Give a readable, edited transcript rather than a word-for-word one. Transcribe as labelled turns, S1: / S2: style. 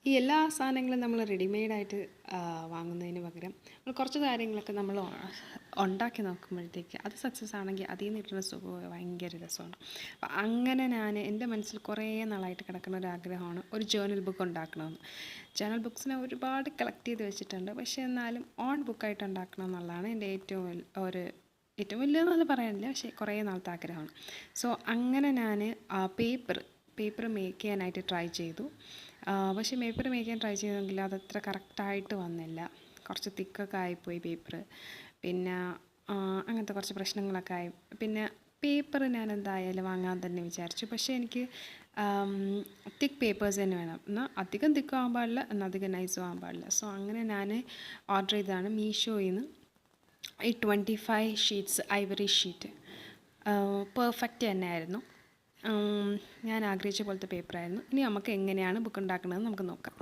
S1: ഈ എല്ലാ സാധനങ്ങളും നമ്മൾ റെഡിമെയ്ഡായിട്ട് വാങ്ങുന്നതിന് പകരം നമ്മൾ കുറച്ച് കാര്യങ്ങളൊക്കെ നമ്മൾ ഉണ്ടാക്കി നോക്കുമ്പോഴത്തേക്ക് അത് സക്സസ് ആണെങ്കിൽ അതിൽ നിന്ന് കിട്ടുന്ന സുഖം ഭയങ്കര രസമാണ്. അപ്പം അങ്ങനെ ഞാൻ എൻ്റെ മനസ്സിൽ കുറേ നാളായിട്ട് കിടക്കുന്ന ഒരു ആഗ്രഹമാണ് ഒരു ജേർണൽ ബുക്ക് ഉണ്ടാക്കണമെന്ന്. ജേർണൽ ബുക്സിനെ ഒരുപാട് കളക്ട് ചെയ്ത് വെച്ചിട്ടുണ്ട്, പക്ഷേ എന്നാലും ഓൺ ബുക്കായിട്ട് ഉണ്ടാക്കണം എന്നുള്ളതാണ് എൻ്റെ ഏറ്റവും വലിയതെന്ന് പറയാനില്ല, പക്ഷേ കുറേ നാളത്തെ ആഗ്രഹമാണ്. സോ അങ്ങനെ ഞാൻ പേപ്പർ മേക്ക് ചെയ്യാനായിട്ട് ട്രൈ ചെയ്തു. പക്ഷേ പേപ്പർ മേക്ക് ചെയ്യാൻ ട്രൈ ചെയ്തെങ്കിൽ അതത്ര കറക്റ്റായിട്ട് വന്നില്ല. കുറച്ച് തിക്കൊക്കെ ആയിപ്പോയി പേപ്പർ. പിന്നെ അങ്ങനത്തെ കുറച്ച് പ്രശ്നങ്ങളൊക്കെ ആയി. പിന്നെ പേപ്പർ ഞാൻ എന്തായാലും വാങ്ങാൻ തന്നെ വിചാരിച്ചു. പക്ഷേ എനിക്ക് തിക്ക് പേപ്പേഴ്സ് തന്നെ വേണം. എന്നാൽ അധികം തിക്കും ആകാൻ പാടില്ല, എന്നാൽ അധികം നൈസും ആകാൻ പാടില്ല. സോ അങ്ങനെ ഞാൻ ഓർഡർ ചെയ്തതാണ് മീഷോയിൽ നിന്ന് ഈ 25 ഷീറ്റ്സ് ഐവറി ഷീറ്റ്. പെർഫെക്റ്റ് തന്നെയായിരുന്നു. ഞാൻ ആഗ്രഹിച്ച പോലത്തെ പേപ്പറായിരുന്നു. ഇനി നമുക്ക് എങ്ങനെയാണ് ബുക്ക് ഉണ്ടാക്കുന്നതെന്ന് നമുക്ക് നോക്കാം.